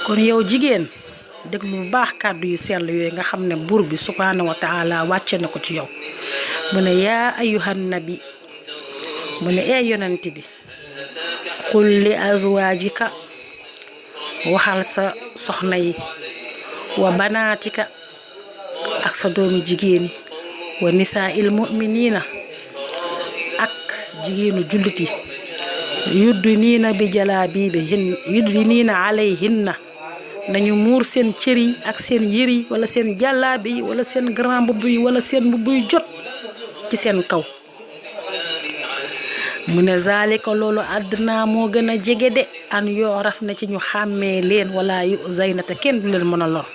kon yow jigéen déglu bu baax kàddu yu sell yooyu nga xam ne buur bi subhaanahu wa taala wàcce na ko ci yow mu ne yaa ayyuhan nabi mu ne ee yonent bi qul li azwaajika waxal sa soxna yi wa banaatika ak sa doomi jigéen yi wa nisaa'il mu'miniina ak jigéenu jullit yi yuddiniina bi yuddiniina alayhinna nañu muur seen cër yi ak seen yër yi wala seen jàllaabi yi wala seen grand mbubb yi wala seen mbubb yu jot ci seen kaw mu ne zaalika loolu àddina moo gën a jege de an yoo raf na ci ñu xàmmee leen wala yu zaynata kenn du leen mën a lor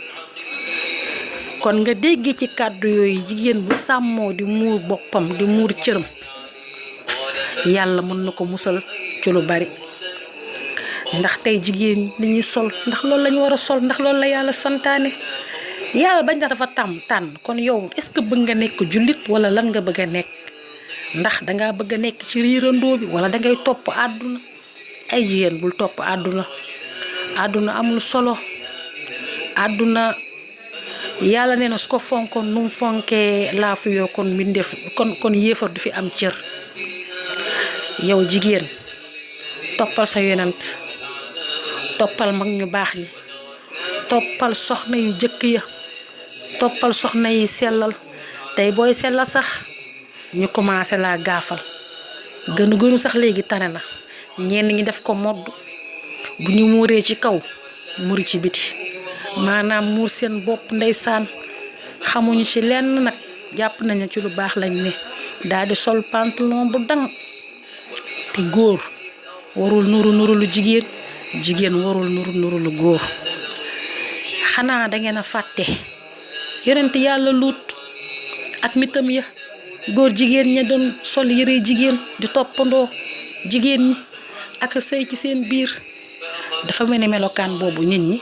kon nga dégg ci kàddu yooyu jigéen bu sàmmoo di muur boppam di muur cëram yàlla mën na ko musal ci lu bari ndax tey jigéen li ñuy sol ndax loolu lañu war a sol ndax loolu la yàlla santaane yàlla bañ dafa tànn kon yow est-ce que bëgg nga nekk jullit wala lan nga bëgg a nekk ndax dangaa bëgg a nekk ci riirandoo bi wala dangay topp àdduna ay jigéen bul topp àdduna amul solo àdduna yàlla nee na su ko fonkoon nu mu fonkee laafu yoo kon mbindeef kon yéefar du fi am cër yow jigéen toppal sa yonent toppal mag ñu baax ñi toppal soxna yu jëkk ya toppal soxna yi sellal tey booy sellal sax ñu commencé laa gaafal gënu sax léegi tane na ñenn ñi def ko modd bu ñu muuree ci kaw muri ci biti maanaam muur seen bopp ndeysaan xamuñu ci lenn nag jàpp nañu ci lu baax lañ ne daal di sol pantalon bu dang te góor warul nuru lu jigéen warul nuru lu góor xanaa dangeen a fàtte yonent yàlla luut ak nitam ya góor jigéen ña doon sol yëre jigéen di toppandoo jigéen ñi ak sëy ci seen biir dafa mel ni melokaan boobu nit ñi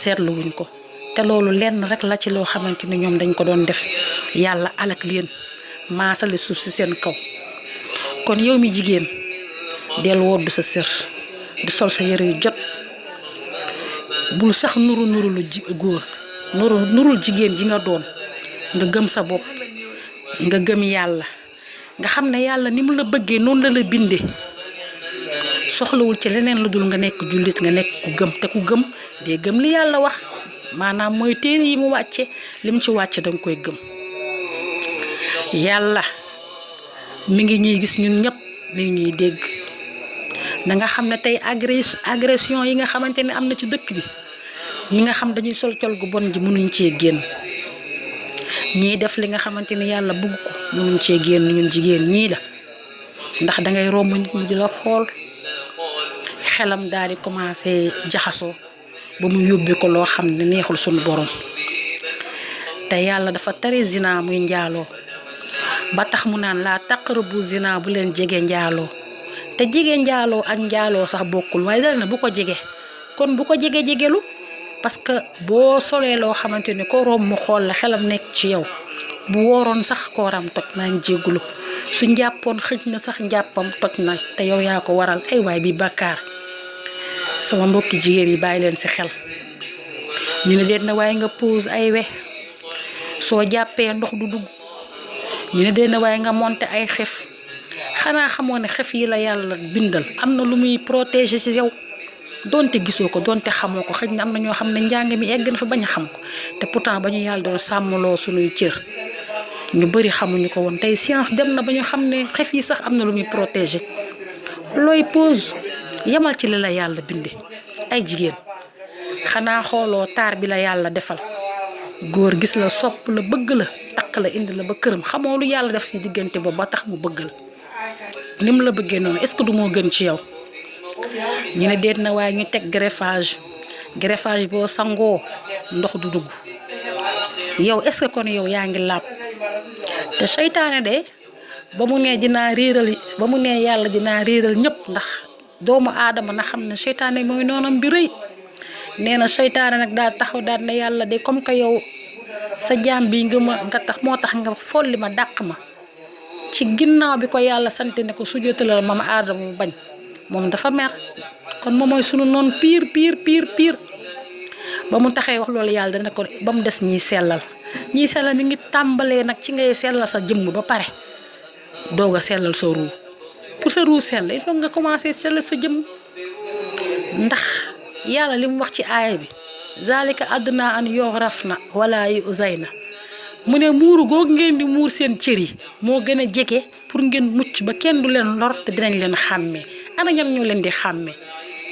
seetlu wuñ ko te loolu lenn rek la ci loo xamante ni ñoom dañ ko doon def yàlla alak leen maasale suuf si seen kaw kon yow mi jigéen del woddu sa sër di sol sa yëre yu jot bul sax nuru lu góor nurul jigéen ji nga doon nga gëm sa bopp nga gëm yàlla nga xam ne yàlla ni mu la bëggee noonu la bindee soxlawul ci leneen lu dul nga nekk jullit nga nekk ku gëm te ku gëm dee gëm li yàlla wax maanaam mooy téere yi mu wàcce lim ci wàcce danga koy gëm yàlla mi ngi ñuy gis ñun ñëpp mi ngi ñuy dégg da nga xam ne tey agression yi nga xamante ne am na ci dëkk bi ñi nga xam dañuy sol col gu bon ji mënuñ cee génn ñii def li nga xamante ni yàlla bëgg ko mënuñ cee génn ñun jigéen ñii la ndax dangay romb nit ñi di la xool xelam daal di commencé jaxasoo ba mu yóbbe ko loo xam ne neexul suñu borom te yàlla dafa tere zina muy njaaloo ba tax mu naan laa taqrabu zina bu leen jege njaaloo te jege njaaloo ak njaaloo sax bokkul waaye dal na bu ko jege kon bu ko jegelu parce que boo solee loo xamante ni ko romb mu xool la xelam nekk ci yow bu wooroon sax kooram toj naa ngi jéggulu su njàppoon xëj na sax njàppam toj na te yow yaa ko waral ay waay bi bàkkaar sama mbokki jigéen yi bàyyi leen ci xel ñu ne déet na waaye nga pose ay we soo jàppee ndox du dugg ñu ne déet na waaye nga monter ay xef xanaa xamoo ne xef yi la yàlla bindal am na lu muy protéger ci yow donte gisoo ko donte xamoo ko xëj na am na ñoo xam ne njàng mi egg na fa bañ a xam ko te pourtant ba ñu yàlla doon sàmmloo suñuy cër ñu bari xamuñu ko woon tey science dem na ba ñu xam ne xef yi sax am na lu muy protéger looy pose yamal ci li la yàlla binde ay jigéen xanaa xooloo taar bi la yàlla defal góor gis la sopp la bëgg la takk la indi la ba këram xamoo lu yàlla def ci diggante boobu ba tax mu bëgg la ni mu la bëggee noonu est-ce que du moo gën ci yow ñu ne déet na waaye ñu teg greffage boo sangoo ndox du dugg yow est-ce que kon yow yaa ngi laab te seytaane de ba mu nee yàlla dinaa réeral ñëpp ndax doomu aadama na xam ne seytaane mooy noonam bi rëy nee na seytaane nag daa taxaw daal ne yàlla de comme que yow sa jaam bi nga tax moo tax nga folli ma dàq ma ci ginnaaw bi ko yàlla sant ne ko sujjóotalal mama aadama mu bañ moom dafa mer kon moom mooy sunu noon pire ba mu taxee wax loolu yàlla dana ko ba mu des ñiy sellal mi ngi tàmbalee nag ci ngay sellal sa jëmm ba pare doog a sellal sa ruu pour sa ruu sell il faut nga commencer sellal sa jëmm ndax yàlla li mu wax ci aaya bi zalika adna an yughrafna wala yuzayna mu ne muuru googu ngeen di muur seen cër yi moo gën a jege pour ngeen mucc ba kenn du leen lor te dinañ leen xàmmee ana ñan ñoo leen di xàmmee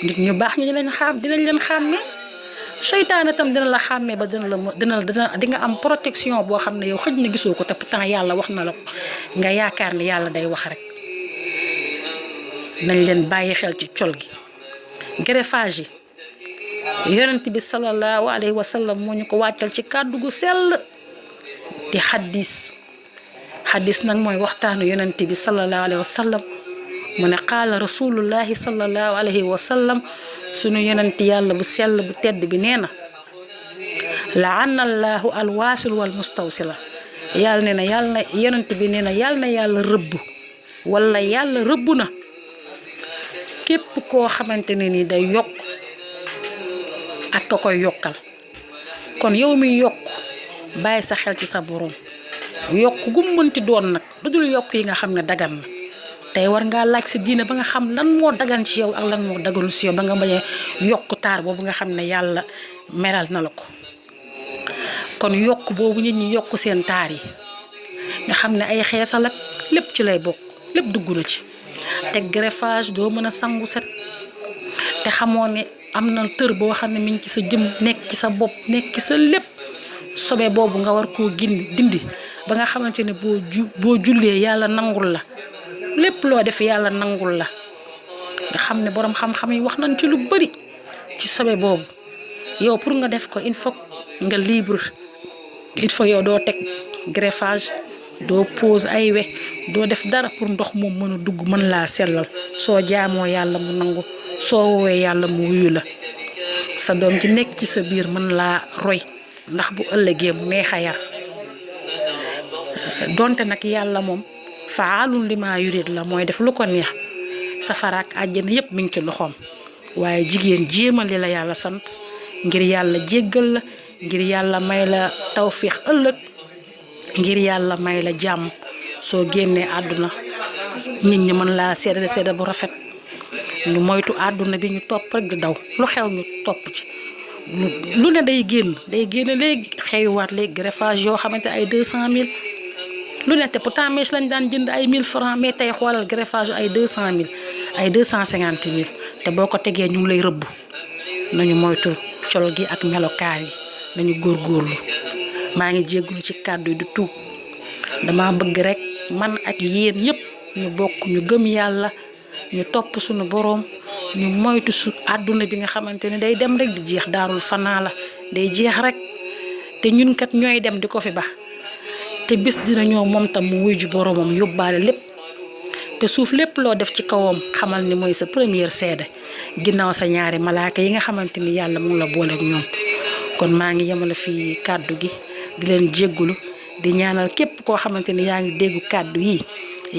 nit ñu baax ñu dinañ leen xàmmee seytaane tam dina la xàmmee ba dina di nga am protection boo xam ne yow xëj na gisoo ko te pourtant yàlla wax na la ko nga yaakaar ne yàlla day wax rek nañ leen bàyyi xel ci col gi greffage yi yonent bi sallallahu alayhi wa sallam moo ñu ko wàccal ci kàddu gu sell di xadis nag mooy waxtaanu yonent bi sallallahu alayhi wa sallam mu ne qaala rasulullahi sallallahu alayhi wa sallam sunu yonent yàlla bu sell bu tedd bi nee na laana allahu alwaasil wal mustawsila yàlla nee na yàlla yonent bi nee na yàlla rëbb wala yàlla rëbb na képp koo xamante ne ni day yokk ak ka koy yokkal kon yow mi yokk bàyyi sa xel ci sa borom yokk gu mënti doon nag lu dul yokk yi nga xam ne dagan na tey war ngaa laaj sa diine ba nga xam lan moo dagan ci yow ak lan moo daganu ci yow ba nga bañ a yokk taar boobu nga xam ne yàlla melal na la ko kon yokk boobu nit ñi yokk seen taar yi nga xam ne ay xeesal ak lépp ci lay bokk lépp dugg na ci te greffage doo mën a sangu set te xamoo ne am na tër boo xam ne mi ngi ci sa jëm nekk ci sa bopp nekk ci sa lépp sobe boobu nga war koo dindi ba nga xamante ne boo jullee yàlla nangul la lépp loo def yàlla nangul la nga xam ne borom xam-xam yi wax nañ ci lu bari ci sobe boobu yow pour nga def ko il faut nga libre il faut yow doo teg greffage doo pose ay we doo def dara pour ndox moom mën a dugg mën laa sellal soo jaamoo yàlla mu nangu soo woowee yàlla mu wuyu la sa doom ji nekk ci sa biir mën laa roy ndax bu ëllëgee mu neex a yar donte nag yàlla moom faalun lima yurid la mooy def lu ko neex safara ak àjjana yépp mi ngi ci loxoom waaye jigéen jéemal li la yàlla sant ngir yàlla jéggal la ngir yàlla may la tawfiix ëllëg ngir yàlla may la jàmm soo génnee àdduna nit ñi mën laa seede bu rafet ñu moytu àdduna bi ñu topp rek di daw lu xew ñu topp ci lu ne day génn léegi xewiwaat léegi greffage yoo xamante ay 200 000 lu ne te pourtant mèche lañ daan jënd ay 1000 francs mais tey xoolal greffage ay 200 000 ay 250 000 te boo ko tegee ñu ngi lay rëbb nañu moytu col gi ak melokaan yi nañu góorgóorlu maa ngi jéggulu ci kàddu yi di tuub dama bëgg rek man ak yéen ñëpp ñu bokk ñu gëm yàlla ñu topp suñu boroom ñu moytu su àdduna bi nga xamante ne day dem rek di jeex daarul fanaa la day jeex rek te ñun kat ñooy dem di ko fi ba te bis dina ñëw moom tam mu wuy ju boroomam yóbbaale lépp te suuf lépp loo def ci kawam xamal ni mooy sa première seede ginnaaw sa ñaari malaaka yi nga xamante ni yàlla mu ngi la boole ak ñoom kon maa ngi yemale fii kàddu gi di leen jéggulu di ñaanal képp koo xamante ni yaa ngi déggu kàddu yi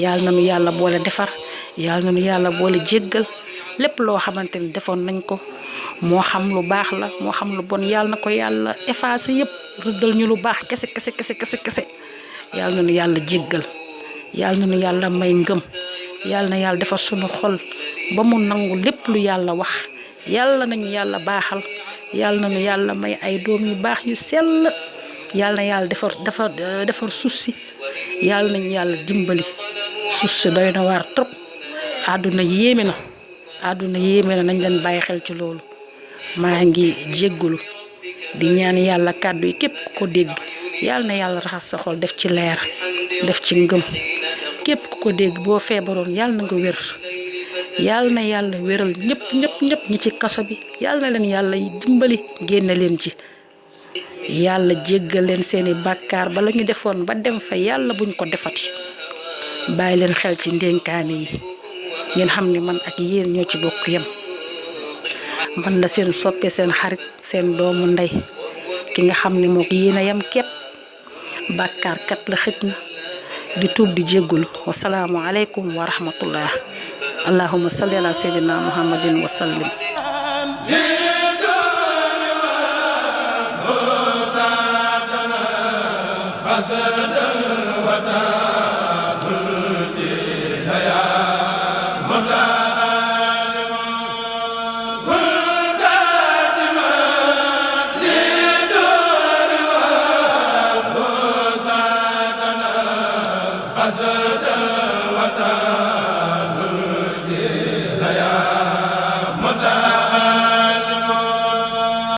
yàlla nañu yàlla boole defar yàlla nañu yàlla boole jéggal lépp loo xamante ni defoon nañ ko moo xam lu baax la moo xam lu bon yàlla na ko yàlla effacé yépp rëddal ñu lu baax kese yàlla nañu yàlla jéggal yàlla nañu yàlla may ngëm yàlla na yàlla defar sunu xol ba mu nangu lépp lu yàlla wax yàlla nañu yàlla baaxal yàlla nañu yàlla may ay doom yu baax yu sell yàlla na yàlla defar suuf si yàlla nañu yàlla dimbali suuf si doy na waar trop àdduna yéeme na nañ leen bàyyi xel ci loolu maa ngi jéggulu di ñaan yàlla kàddu yi képp ku ko dégg yàlla na yàlla raxas sa xol def ci leer def ci ngëm képp ku ko dégg boo feebaroon yàlla na nga wér yàlla na yàlla wéral ñëpp ñi ci kaso bi yàlla na leen yàlla dimbali génne leen ci yàlla jéggal leen seeni bàkkaar ba la ñu defoon ba dem fa yàlla buñ ko defati bàyyi leen xel ci ndénkaane yi ngeen xam ne man ak yéen ñoo ci bokk yem man la seen soppe seen xarit seen doomu ndey ki nga xam ne moo ko yéen a yem képp bàkkaarkat la xëj na di tuub di jéggulu wasalaamu aleykum wa rahmatullah allahumma salli ala sayyidina muhammadin wa sallim